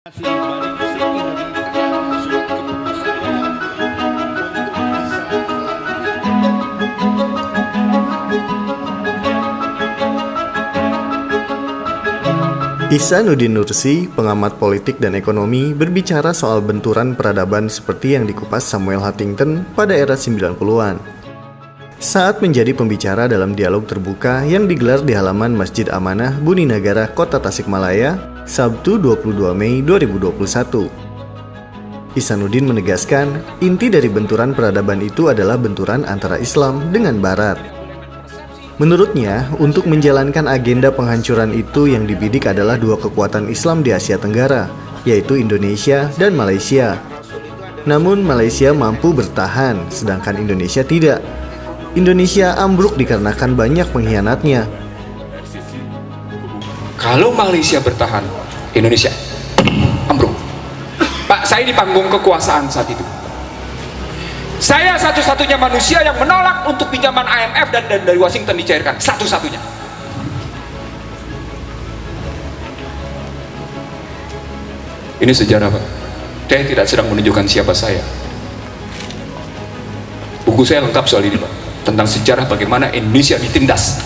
Hasil balik Indonesia masuk ke penyelesaian untuk bisa Ihsanuddin Nursi, pengamat politik dan ekonomi, berbicara soal benturan peradaban seperti yang dikupas Samuel Huntington pada era 90-an. Saat menjadi pembicara dalam dialog terbuka yang digelar di halaman Masjid Amanah, Buni Nagara, Kota Tasikmalaya, Sabtu 22 Mei 2021. Ihsanuddin menegaskan, inti dari benturan peradaban itu adalah benturan antara Islam dengan Barat. Menurutnya, untuk menjalankan agenda penghancuran itu yang dibidik adalah dua kekuatan Islam di Asia Tenggara, yaitu Indonesia dan Malaysia. Namun Malaysia mampu bertahan, sedangkan Indonesia tidak. Indonesia ambruk dikarenakan banyak pengkhianatnya. Kalau Malaysia bertahan, Indonesia ambruk. Pak, saya di panggung kekuasaan saat itu. Saya satu-satunya manusia yang menolak untuk pinjaman IMF dan dari Washington dicairkan. Satu-satunya. Ini sejarah, Pak. Saya tidak sedang menunjukkan siapa saya. Buku saya lengkap soal ini, Pak. Tentang sejarah bagaimana Indonesia ditindas.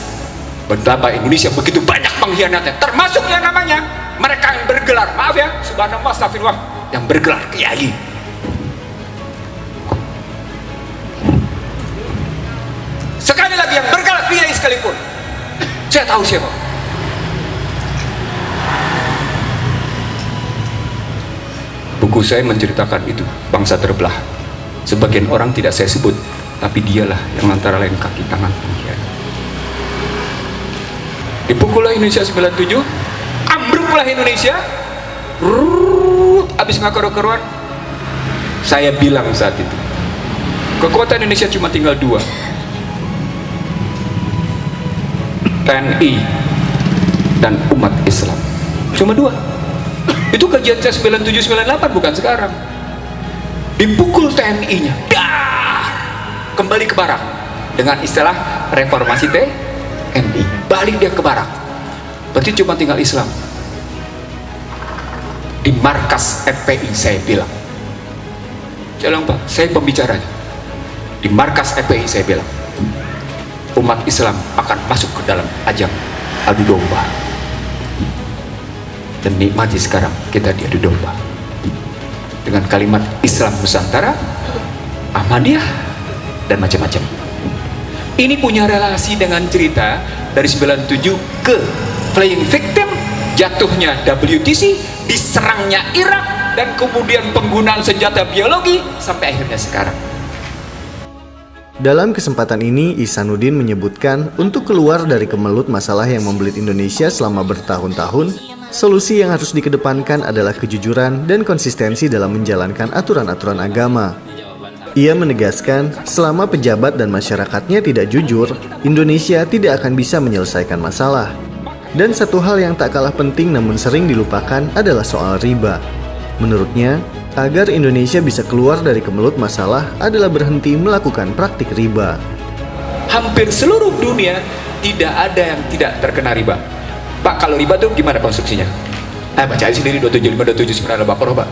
Betapa Indonesia begitu banyak pengkhianatnya. Termasuk yang namanya mereka yang bergelar, maaf ya, subhanallah, astagfirullah, yang bergelar kiai. Sekali lagi yang bergelar kiai sekalipun, saya tahu siapa. Buku saya menceritakan itu, bangsa terbelah. Sebagian orang tidak saya sebut, tapi dialah yang antara lain kaki tangan pengkhianat. Dipukullah Indonesia 97, ambruklah Indonesia. Habis ngakar-karuan, saya bilang saat itu, kekuatan Indonesia cuma tinggal dua, TNI dan umat Islam. Cuma dua. Itu kajian saya 97-98, bukan sekarang. Dipukul TNI-nya, kembali ke barak dengan istilah reformasi TNI, balik dia ke barak. Berarti cuma tinggal Islam. Di markas FPI saya bilang, jalan Pak, saya pembicaranya. Di markas FPI saya bilang, umat Islam akan masuk ke dalam ajang adu domba. Dan nikmati sekarang kita diadu domba dengan kalimat Islam Nusantara, Ahmadiyah, dan macam-macam. Ini punya relasi dengan cerita dari 97 ke playing victim, jatuhnya WTC, diserangnya Irak, dan kemudian penggunaan senjata biologi sampai akhirnya sekarang. Dalam kesempatan ini, Ihsanuddin menyebutkan untuk keluar dari kemelut masalah yang membelit Indonesia selama bertahun-tahun, solusi yang harus dikedepankan adalah kejujuran dan konsistensi dalam menjalankan aturan-aturan agama. Ia menegaskan, selama pejabat dan masyarakatnya tidak jujur, Indonesia tidak akan bisa menyelesaikan masalah. Dan satu hal yang tak kalah penting namun sering dilupakan adalah soal riba. Menurutnya, agar Indonesia bisa keluar dari kemelut masalah adalah berhenti melakukan praktik riba. Hampir seluruh dunia tidak ada yang tidak terkena riba. Pak, kalau riba tuh gimana konstruksinya? Baca aja sendiri 275-279 Al-Baqarah, Pak.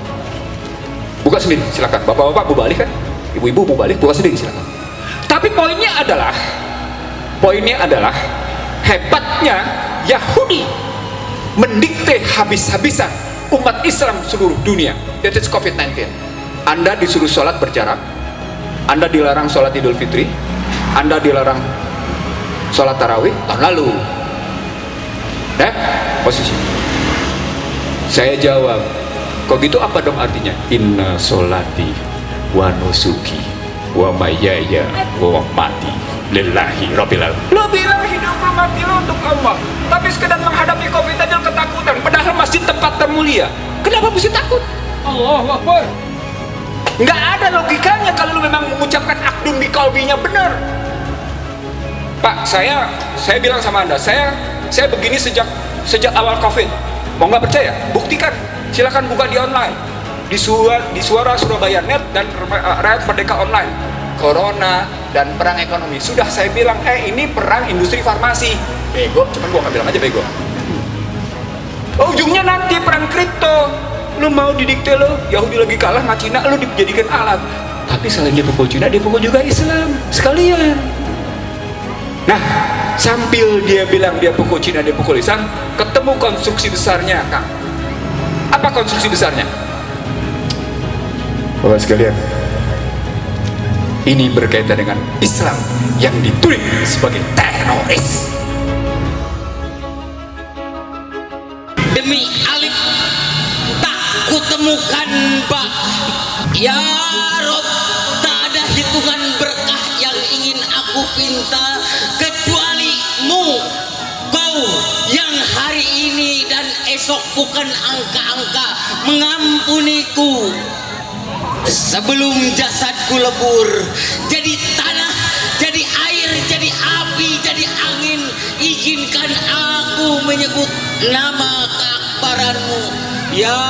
Buka sendiri, silakan. Bapak-bapak bu balik kan? Ibu-ibu bu balik, buka sendiri silakan. Tapi poinnya adalah hebatnya Yahudi mendikte habis-habisan umat Islam seluruh dunia. That is COVID-19. Anda disuruh sholat berjarak, Anda dilarang sholat Idul Fitri, Anda dilarang sholat tarawih tahun lalu. Posisi. Saya jawab, kok gitu apa dong artinya? Inna sholati wa nusuki wa mayaya wa mati lillahi rabbil alamin. Lo bilang hidup lo mati lo untuk Allah, tapi sekedar menghadapi COVID aja ketakutan, padahal masjid tempat termulia. Kenapa mesti takut? Allahu Akbar. Nggak ada logikanya kalau lu memang mengucapkan akdun bi qalbinya benar. Pak, saya bilang sama Anda, saya begini sejak awal COVID. Mau nggak percaya? Buktikan. Silakan buka di online, di Suara Surabaya Net dan Rakyat Merdeka Online. Corona dan perang ekonomi. Sudah saya bilang, ini perang industri farmasi. Bego, cuman gua nggak bilang aja bego. Ujungnya nanti perang kripto. Lu mau didikte lo, Yahudi lagi kalah sama Cina, lu dijadikan alat. Tapi selain dia pukul Cina, dia pukul juga Islam sekalian. Nah, sambil dia bilang dia pukul Cina, dia pukul Islam, ketemu konstruksi besarnya, Kang. Apa konstruksi besarnya? Bapak sekalian, ini berkaitan dengan Islam yang ditulis sebagai teroris. Demi alif tak kutemukan ba. Ya Rob, tak ada hitungan berkah yang ingin aku pinta kecuali mu, kau yang hari ini dan esok bukan angka-angka mengampuniku. Sebelum jasadku lebur jadi tanah, jadi air, jadi api, jadi angin, izinkan aku menyebut nama keakbaranmu, ya